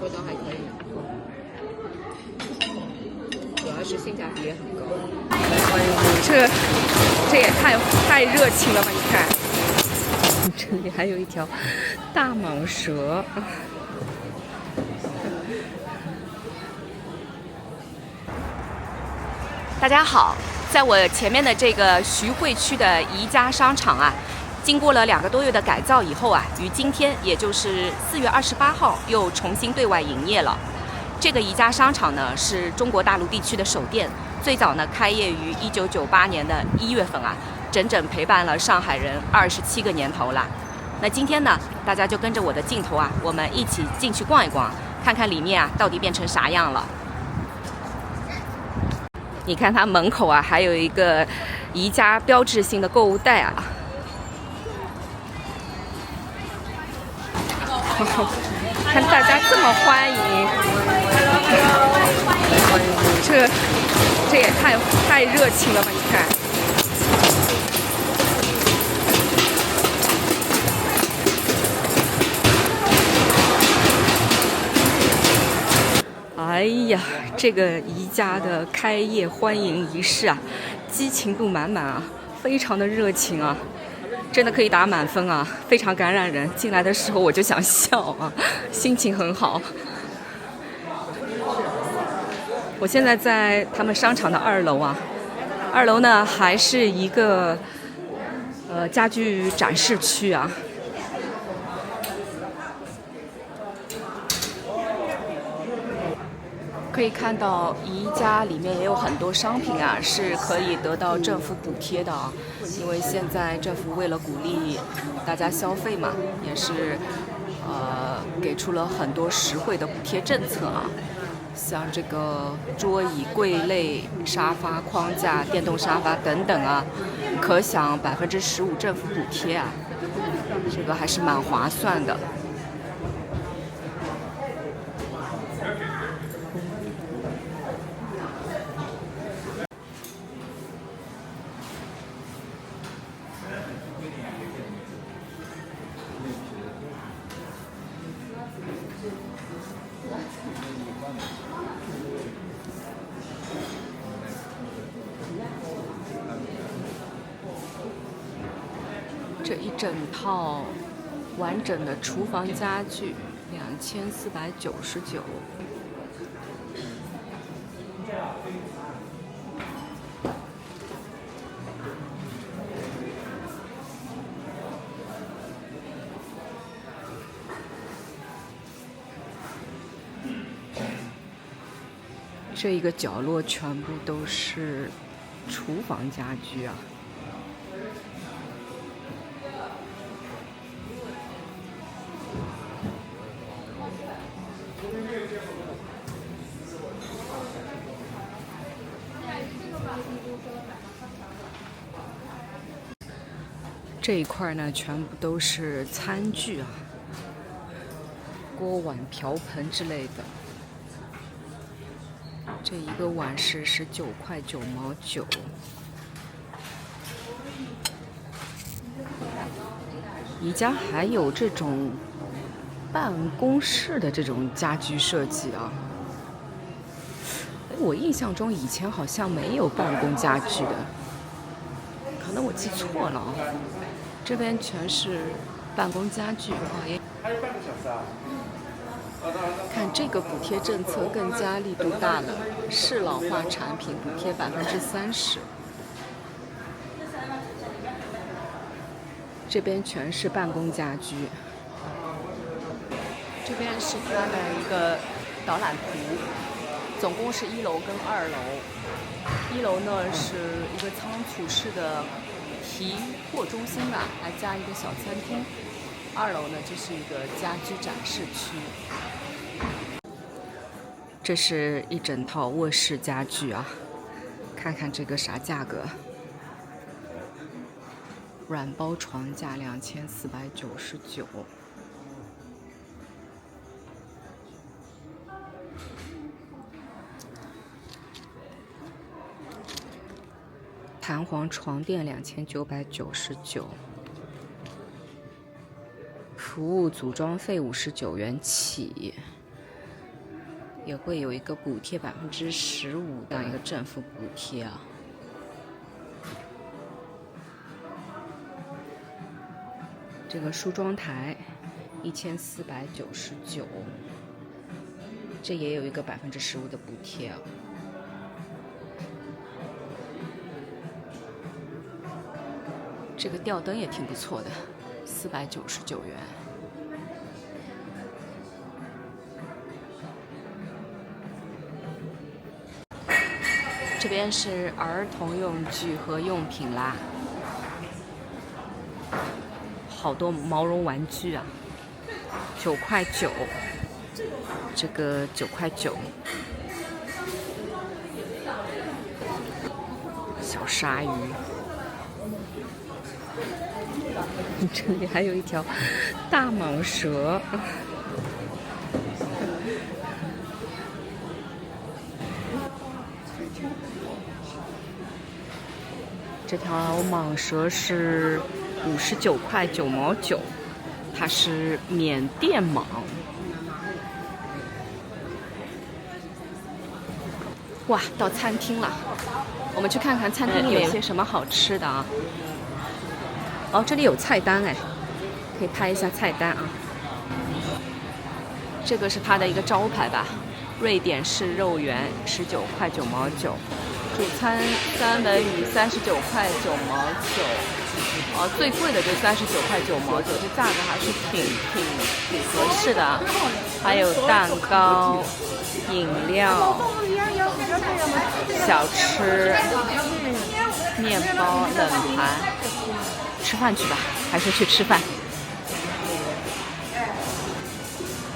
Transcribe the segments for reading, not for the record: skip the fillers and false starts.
味道还可以，主要是性价比也很高。哎呦，这也太热情了吧！你看，这里还有一条大蟒蛇。大家好，在我前面的这个徐汇区的宜家商场啊，经过了2个多月的改造以后啊，于今天，也就是4月28号，又重新对外营业了。这个宜家商场呢，是中国大陆地区的首店，最早呢开业于1998年的1月份啊，整整陪伴了上海人27个年头了。那今天呢，大家就跟着我的镜头啊，我们一起进去逛一逛，看看里面啊到底变成啥样了。你看它门口啊，还有一个宜家标志性的购物袋啊。看大家这么欢迎，这也太热情了吧！你看。哎呀，这个宜家的开业欢迎仪式啊，激情度满满啊，非常的热情啊，真的可以打满分啊，非常感染人。进来的时候我就想笑啊，心情很好。我现在在他们商场的2楼啊，2楼呢还是一个家具展示区啊。可以看到宜家里面也有很多商品啊，是可以得到政府补贴的啊。因为现在政府为了鼓励大家消费嘛，也是给出了很多实惠的补贴政策啊。像这个桌椅、柜类、沙发、框架、电动沙发等等啊，可享15%政府补贴啊，这个还是蛮划算的。这一整套完整的厨房家具2499。这一个角落全部都是厨房家具啊。这一块呢，全部都是餐具啊，锅碗瓢盆之类的。这一个碗是19块9毛9。宜家还有这种办公室的这种家居设计啊。我印象中以前好像没有办公家具的，可能我记错了啊。这边全是办公家具啊，还有半个小时啊。看这个补贴政策更加力度大了，适老化产品补贴30%。这边全是办公家居。这边是它的一个导览图，总共是1楼跟2楼。1楼呢是一个仓储式的提货中心吧，还加一个小餐厅。2楼呢就是一个家居展示区。这是一整套卧室家具啊，看看这个啥价格？软包床架2499。弹簧床垫2999，服务组装费59元起。也会有一个补贴15%的一个政府补贴啊。这个梳妆台1499，这也有一个15%的补贴啊。这个吊灯也挺不错的，499元。这边是儿童用具和用品啦，好多毛绒玩具啊，9.9块，这个9.9块。小鲨鱼，这里还有一条大蟒蛇。这条蟒蛇是59.9块，它是缅甸蟒。哇，到餐厅了，我们去看看餐厅里有些什么好吃的啊。哦，这里有菜单哎，可以拍一下菜单啊。这个是它的一个招牌吧，瑞典式肉圆19.9块。主餐三文鱼39.9块。最贵的就39.9块，这价格还是挺合适的。还有蛋糕、饮料、小吃、面包、冷盘。吃饭去吧，还是去吃饭。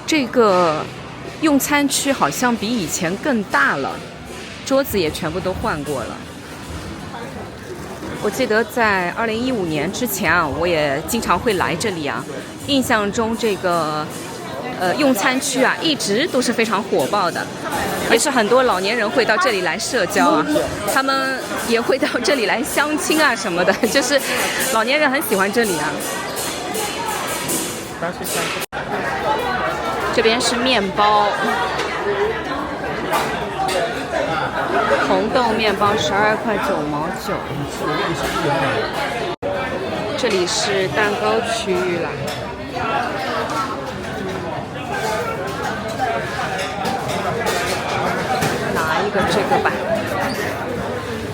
这个用餐区好像比以前更大了。桌子也全部都换过了。我记得在2015年之前啊，我也经常会来这里啊。印象中这个用餐区啊，一直都是非常火爆的，也是很多老年人会到这里来社交啊，他们也会到这里来相亲啊什么的，就是老年人很喜欢这里啊。这边是面包。红豆面包12.9块。这里是蛋糕区域了。拿一个这个吧，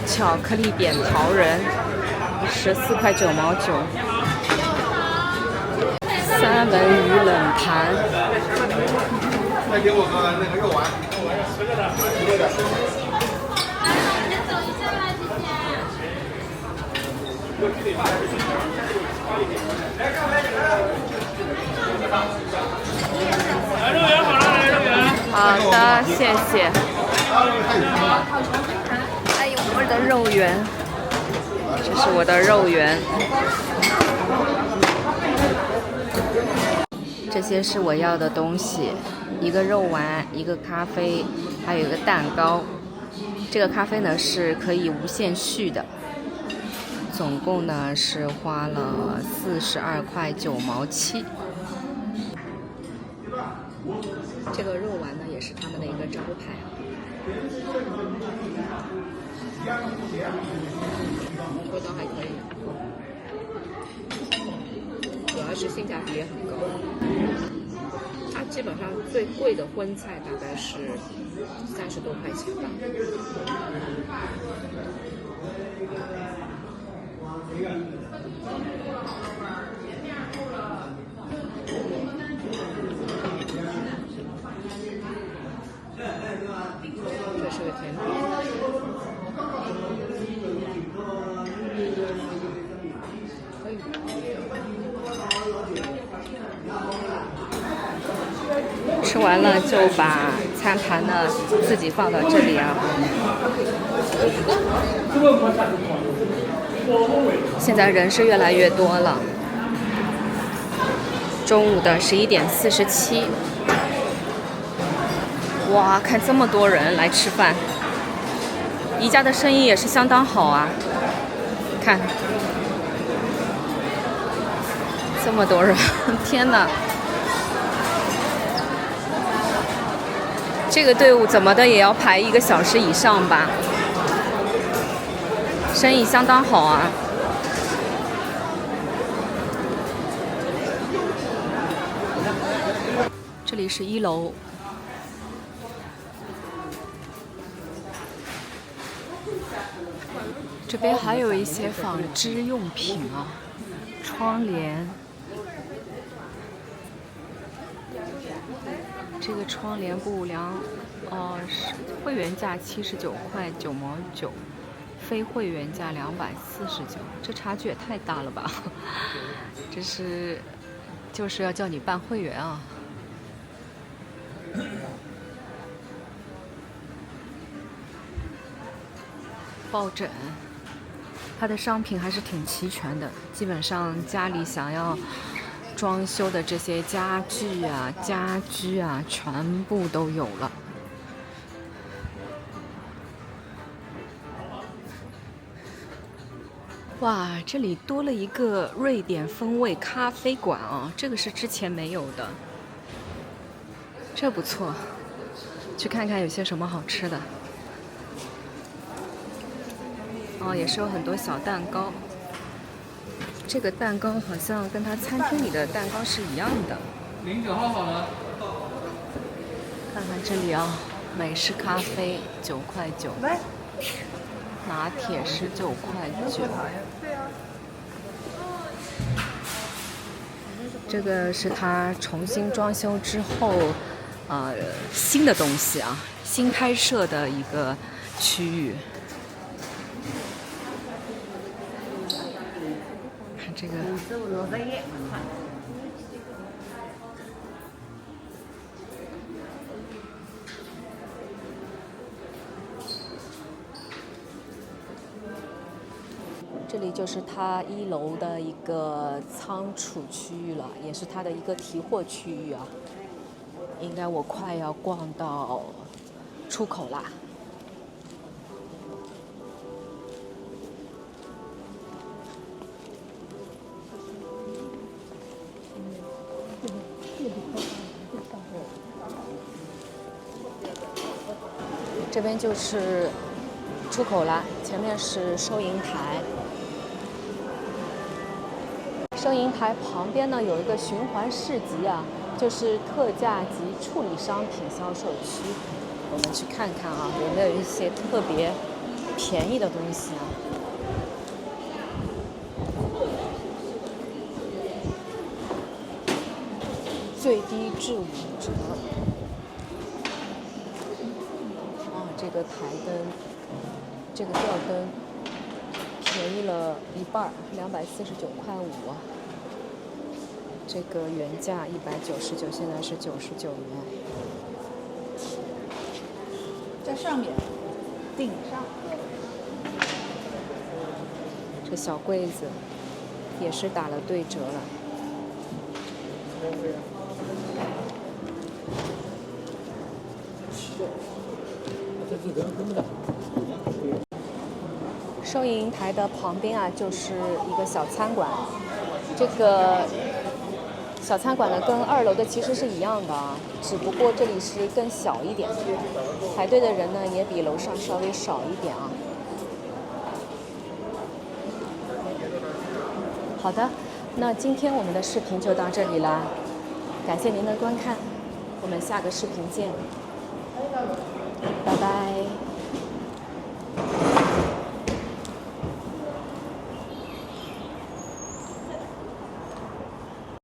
巧克力扁桃仁14.9块。三文鱼冷盘。再给我个那个肉丸。来肉圆好了，来肉圆。好的，谢谢。哎呦，我的肉圆，这是我的肉圆。这些是我要的东西，一个肉丸，一个咖啡，还有一个蛋糕。这个咖啡呢是可以无限续的。总共呢是花了42.9块。这个肉丸呢也是他们的一个招牌啊。味道还可以，主要是性价比也很高。它基本上最贵的荤菜大概是30多块钱吧。这是个甜品。可以。吃完了就把餐盘呢自己放到这里啊。现在人是越来越多了。中午的11点47。哇，看这么多人来吃饭，宜家的生意也是相当好啊。看，这么多人，天哪！这个队伍怎么的也要排1个小时以上吧，生意相当好啊。这里是1楼。这边还有一些纺织用品啊，窗帘。这个窗帘布是会员价79块9毛9，非会员价249，这差距也太大了吧！这就是要叫你办会员啊。抱枕，它的商品还是挺齐全的，基本上家里想要装修的这些家具啊、家居啊，全部都有了。哇，这里多了一个瑞典风味咖啡馆啊，这个是之前没有的，这不错，去看看有些什么好吃的。哦，也是有很多小蛋糕。这个蛋糕好像跟它餐厅里的蛋糕是一样的。09号好了。看看这里啊，美式咖啡9块9，拿铁19块9。这个是它重新装修之后，新的东西啊，新开设的一个区域。看这个。这里就是它1楼的一个仓储区域了，也是它的一个提货区域啊。应该我快要逛到出口啦。这边就是出口啦，前面是收银台。收银台旁边呢有一个循环市集啊，就是特价及处理商品销售区。我们去看看啊，有没有一些特别便宜的东西啊？最低至5折。这个台灯，这个吊灯便宜了一半，249块5啊。这个原价199，现在是99元。在上面，顶上。这小柜子也是打了对折了。收银台的旁边啊，就是一个小餐馆。这个小餐馆呢，跟2楼的其实是一样的啊，只不过这里是更小一点，排队的人呢也比楼上稍微少一点啊。好的，那今天我们的视频就到这里啦，感谢您的观看，我们下个视频见，拜拜。